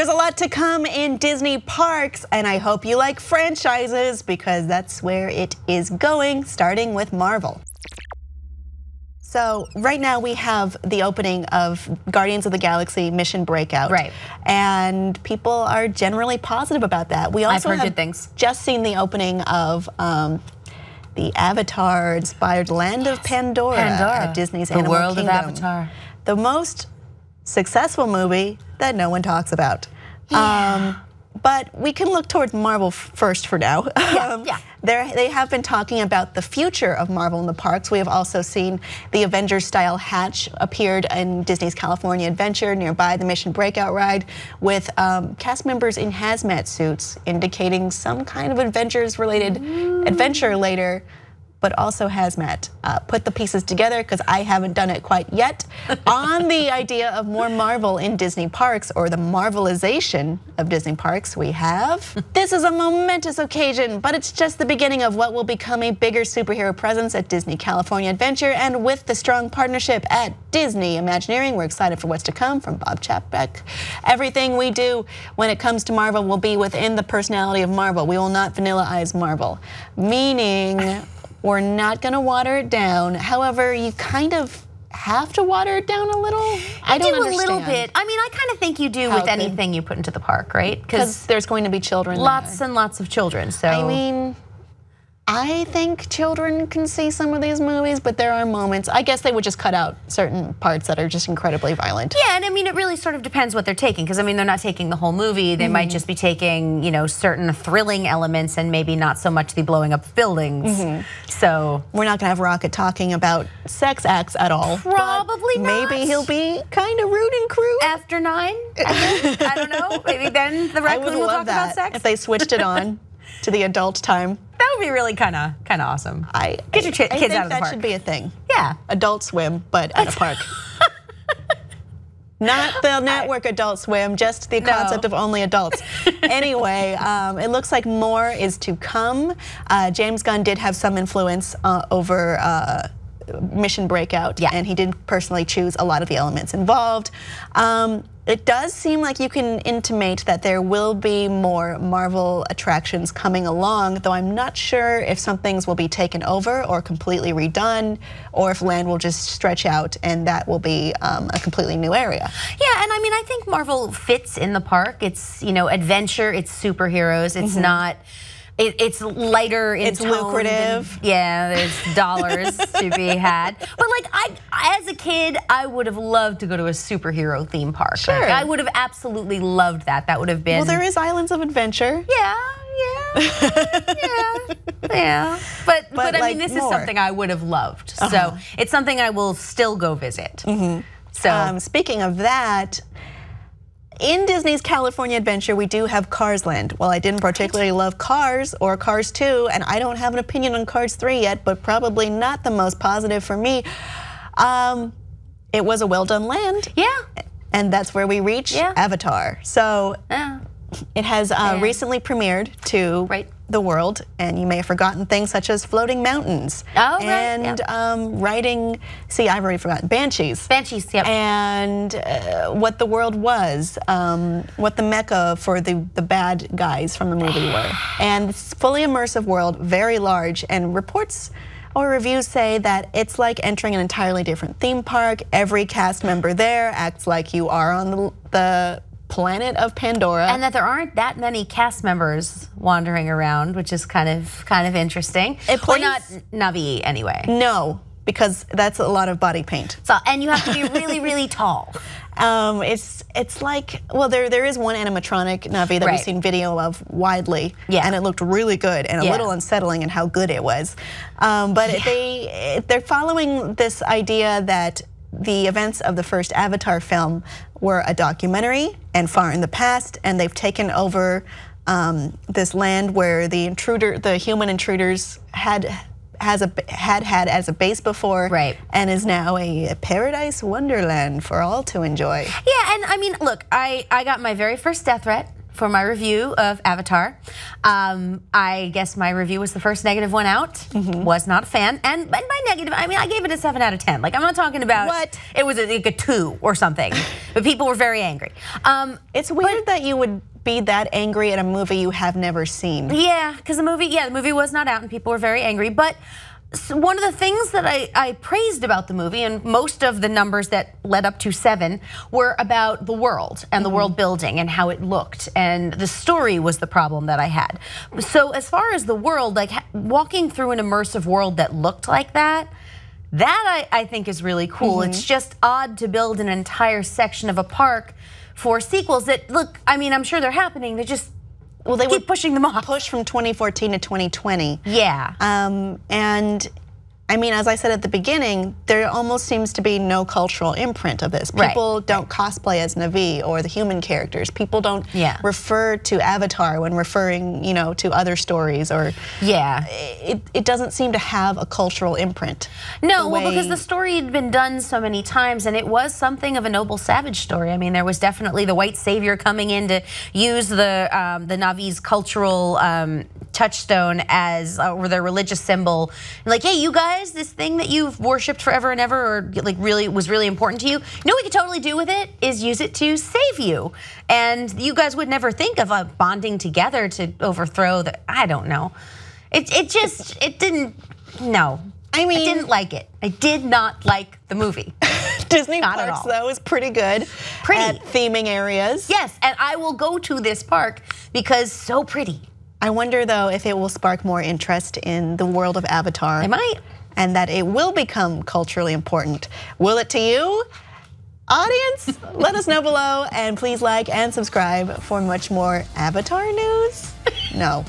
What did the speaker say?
There's a lot to come in Disney parks, and I hope you like franchises because that's where it is going, starting with Marvel. So right now we have the opening of Guardians of the Galaxy Mission Breakout. Right. And people are generally positive about that. We also I've heard have good things. Just seen the opening of the Avatar-inspired Land of Pandora at Disney's Animal Kingdom. The world of Avatar. The most successful movie that no one talks about. Yeah. But we can look towards Marvel first for now. Yeah. They have been talking about the future of Marvel in the parks. We have also seen the Avengers-style hatch appeared in Disney's California Adventure nearby the Mission Breakout ride with cast members in hazmat suits indicating some kind of Avengers-related adventure later, but also hazmat. Put the pieces together, because I haven't done it quite yet, on the idea of more Marvel in Disney parks, or the Marvelization of Disney parks. We have. This is a momentous occasion, but it's just the beginning of what will become a bigger superhero presence at Disney California Adventure, and with the strong partnership at Disney Imagineering, we're excited for what's to come from Bob Chapek. Everything we do when it comes to Marvel will be within the personality of Marvel. We will not vanilla-ize Marvel, meaning we're not going to water it down. However, you kind of have to water it down a little. I don't understand. A little bit. I mean, I kind of think you do with anything you put into the park, right? Because there's going to be children lots there. And lots of children. So I mean, I think children can see some of these movies, but there are moments. I guess they would just cut out certain parts that are just incredibly violent. Yeah, and I mean, it really sort of depends what they're taking, because I mean, they're not taking the whole movie. They might just be taking, you know, certain thrilling elements and maybe not so much the blowing up buildings. So we're not gonna have Rocket talking about sex acts at all. Probably not. Maybe he'll be kind of rude and crude. After 9, I don't know. Maybe then the raccoon will talk about sex. If they switched it on to the adult time. That would be really kind of awesome. Get your kids out of the park. I think that should be a thing. Yeah. Adult Swim, but at a park. Not the network Adult Swim, just the concept of only adults. Anyway, it looks like more is to come. James Gunn did have some influence over Mission Breakout, and he did personally choose a lot of the elements involved. It does seem like you can intimate that there will be more Marvel attractions coming along, though I'm not sure if some things will be taken over or completely redone, or if land will just stretch out and that will be a completely new area. Yeah, and I mean, I think Marvel fits in the park. It's, you know, adventure, it's superheroes, it's not. It's lighter in tone. It's lucrative. Yeah, there's dollars to be had. But like, as a kid, I would have loved to go to a superhero theme park. Sure. Like, I would have absolutely loved that. That would have been. Well, there is Islands of Adventure. Yeah. But I like mean, this is something I would have loved. So it's something I will still go visit. So speaking of that, in Disney's California Adventure, we do have Cars Land. Well, I didn't particularly love Cars or Cars 2, and I don't have an opinion on Cars 3 yet, but probably not the most positive for me. It was a well-done land. Yeah. And that's where we reach Avatar. So it has recently premiered to the world, and you may have forgotten things such as floating mountains and riding. See, I've already forgotten Banshees. Banshees, yep. And what the world was, what the mecca for the bad guys from the movie were, and it's a fully immersive world, very large, and reports or reviews say that it's like entering an entirely different theme park. Every cast member there acts like you are on the planet of Pandora, and that there aren't that many cast members wandering around, which is kind of interesting. Or not Na'vi anyway. No, because that's a lot of body paint. So, and you have to be really, really tall. It's like, well, there is one animatronic Na'vi that we've seen video of widely, and it looked really good and a little unsettling in how good it was. But they're following this idea that the events of the first Avatar film were a documentary and far in the past, and they've taken over this land where the human intruders had as a base before, and is now a paradise wonderland for all to enjoy. Yeah, and I mean, look, I got my very first death threat for my review of Avatar. I guess my review was the first negative one out. Was not a fan, and by negative, I mean I gave it a 7 out of 10. Like I'm not talking about what it was like a 2 or something, but people were very angry. It's weird that you would be that angry at a movie you have never seen. Yeah, because the movie was not out, and people were very angry, but. So one of the things that I praised about the movie, and most of the numbers that led up to 7 were about the world and the world building and how it looked, and the story was the problem that I had. So as far as the world, like walking through an immersive world that looked like that I think is really cool. It's just odd to build an entire section of a park for sequels that look, I mean, I'm sure they're happening, they just they keep pushing them off. Pushed from 2014 to 2020. Yeah. And I mean, as I said at the beginning, there almost seems to be no cultural imprint of this. People don't cosplay as Na'vi or the human characters. People don't refer to Avatar when referring, to other stories, or it doesn't seem to have a cultural imprint. No, well, because the story had been done so many times, and it was something of a noble savage story. I mean, there was definitely the white savior coming in to use the Na'vi's cultural touchstone as or their religious symbol, like, hey, you guys, this thing that you've worshipped forever and ever, or like really was really important to you, what we could totally do with it is use it to save you, and you guys would never think of bonding together to overthrow the. I don't know. It didn't. No. I mean, I didn't like it. I did not like the movie. Disney Parks, though, is pretty good at theming areas. Yes, and I will go to this park because so pretty. I wonder, though, if it will spark more interest in the world of Avatar. It might. And that it will become culturally important. Will it to you? Audience, let us know below, and please like and subscribe for much more Avatar news. No.